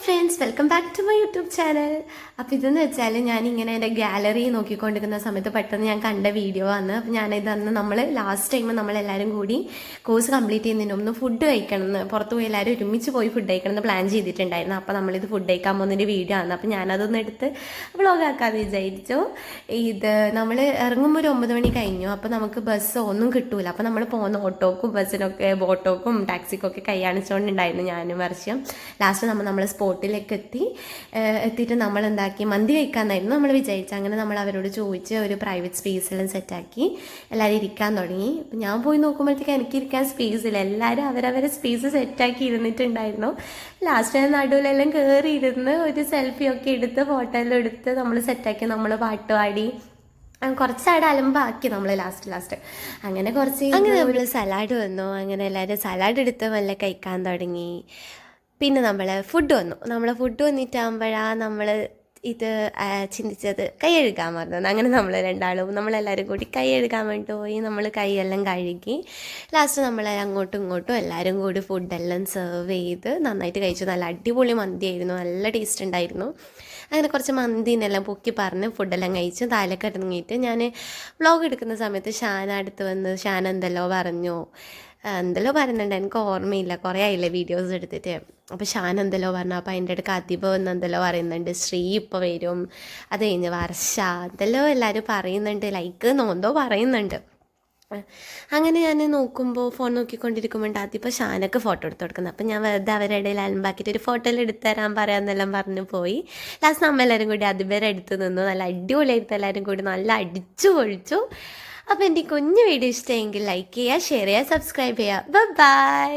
Friends, welcome back to my YouTube channel. അപ്പോൾ ഇതെന്ന് വെച്ചാൽ ഞാനിങ്ങനെ എൻ്റെ ഗാലറി നോക്കിക്കൊണ്ടിരിക്കുന്ന സമയത്ത് പെട്ടെന്ന് ഞാൻ കണ്ട വീഡിയോ ആണ്. അപ്പോൾ ഞാനിത് അന്ന് നമ്മൾ ലാസ്റ്റ് ടൈം നമ്മളെല്ലാവരും കൂടി കോഴ്സ് കംപ്ലീറ്റ് ചെയ്യുന്നതിന് ഒന്ന് ഫുഡ് കഴിക്കണമെന്ന് പുറത്ത് പോയി എല്ലാവരും ഒരുമിച്ച് പോയി ഫുഡ് കഴിക്കണമെന്ന് പ്ലാൻ ചെയ്തിട്ടുണ്ടായിരുന്നു. അപ്പോൾ നമ്മളിത് ഫുഡ് കഴിക്കാൻ പോകുന്നതിൻ്റെ വീഡിയോ ആണ്. അപ്പോൾ ഞാനതൊന്ന് എടുത്ത് വ്ളോഗാക്കാമെന്ന് വിചാരിച്ചു. ഇത് നമ്മൾ ഇറങ്ങുമ്പോൾ ഒരു 9 മണി കഴിഞ്ഞു. അപ്പോൾ നമുക്ക് ബസ്സോ ഒന്നും കിട്ടൂല. അപ്പോൾ നമ്മൾ പോകുന്ന ഓട്ടോക്കും ബസ്സിനൊക്കെ ബോട്ടോക്കും ടാക്സിക്കൊക്കെ കൈയാണിച്ചുകൊണ്ടുണ്ടായിരുന്നു ഞാനും വർഷം. ലാസ്റ്റ് നമ്മൾ സ്പോട്ടിലേക്ക് എത്തിയിട്ട് നമ്മൾ എന്താക്കി, മന്തി കഴിക്കാമെന്നായിരുന്നു നമ്മൾ വിചാരിച്ചത്. അങ്ങനെ നമ്മൾ അവരോട് ചോദിച്ച് ഒരു പ്രൈവറ്റ് സ്പേസെല്ലാം സെറ്റാക്കി എല്ലാവരും ഇരിക്കാൻ തുടങ്ങി. അപ്പം ഞാൻ പോയി നോക്കുമ്പോഴത്തേക്ക് എനിക്ക് ഇരിക്കാൻ സ്പേസ് ഇല്ല. എല്ലാവരും അവരവരെ സ്പേസ് സെറ്റാക്കി ഇരുന്നിട്ടുണ്ടായിരുന്നു. ലാസ്റ്റ് നടുവിലെല്ലാം കയറി ഇരുന്ന് ഒരു സെൽഫിയൊക്കെ എടുത്ത് ഫോട്ടോ എല്ലാം എടുത്ത് നമ്മൾ സെറ്റാക്കി, നമ്മൾ പാട്ട് പാടി കുറച്ചാടെ അലമ്പാക്കി നമ്മൾ ലാസ്റ്റ് അങ്ങനെ നമ്മൾ സലാഡ് വന്നു. അങ്ങനെ എല്ലാവരും സലാഡ് എടുത്ത് നല്ല കഴിക്കാൻ തുടങ്ങി. പിന്നെ നമ്മൾ ഫുഡ് വന്നിട്ടാകുമ്പോഴാണ് നമ്മൾ ഇത് ചിന്തിച്ചത് കൈ കഴുകാൻ മറന്നു. അങ്ങനെ നമ്മളെല്ലാവരും കൂടി കൈ കഴുകാൻ വേണ്ടി പോയി. നമ്മൾ കൈയെല്ലാം കഴുകി ലാസ്റ്റ് നമ്മൾ അങ്ങോട്ടും ഇങ്ങോട്ടും എല്ലാവരും കൂടി ഫുഡെല്ലാം സെർവ് ചെയ്ത് നന്നായിട്ട് കഴിച്ചു. നല്ല അടിപൊളി മന്തിയായിരുന്നു, നല്ല ടേസ്റ്റ് ഉണ്ടായിരുന്നു. അങ്ങനെ കുറച്ച് മന്തിനെല്ലാം പൊക്കി പറഞ്ഞ് ഫുഡെല്ലാം കഴിച്ച് താലൊക്കെ ഇറങ്ങിയിട്ട് ഞാൻ വ്ളോഗ് എടുക്കുന്ന സമയത്ത് ഷാന അടുത്ത് വന്ന് ഷാന എന്തെല്ലോ പറയുന്നുണ്ട്, എനിക്ക് ഓർമ്മയില്ല, കുറേ ആയില്ലേ വീഡിയോസ് എടുത്തിട്ട്. അപ്പോൾ ഷാൻ എന്തെല്ലോ പറഞ്ഞു. അപ്പോൾ അതിൻ്റെ അടുക്ക് അതിബ വന്ന് എന്തെല്ലോ പറയുന്നുണ്ട്, ശ്രീ ഇപ്പോൾ വരും, അത് കഴിഞ്ഞ് വർഷ എന്തെല്ലോ എല്ലാവരും പറയുന്നുണ്ട്, ലൈക്ക് എന്തോ പറയുന്നുണ്ട്. അങ്ങനെ ഞാൻ നോക്കുമ്പോൾ ഫോൺ നോക്കിക്കൊണ്ടിരിക്കുമ്പോൾ അതിപ്പോൾ ഷാനൊക്കെ ഫോട്ടോ എടുത്ത് കൊടുക്കുന്നത്. അപ്പം ഞാൻ വെറുതെ അവരുടെ ഇടയിൽ അലമ്പാക്കിയിട്ട് ഒരു ഫോട്ടോയിൽ എടുത്തു തരാൻ പറയാമെന്നെല്ലാം പറഞ്ഞു പോയി. ലാസ്റ്റ് നമ്മളെല്ലാവരും കൂടി അതിബേരെ അടുത്ത് നിന്നു. നല്ല അടിപൊളിയായിട്ട് എല്ലാവരും കൂടി നല്ല അടിച്ചു പൊളിച്ചു. അപ്പോൾ എൻ്റെ കുഞ്ഞു വീഡിയോ ഇഷ്ടമെങ്കിൽ ലൈക്ക് ചെയ്യുക, ഷെയർ ചെയ്യുക, സബ്സ്ക്രൈബ് ചെയ്യുക. ബൈ.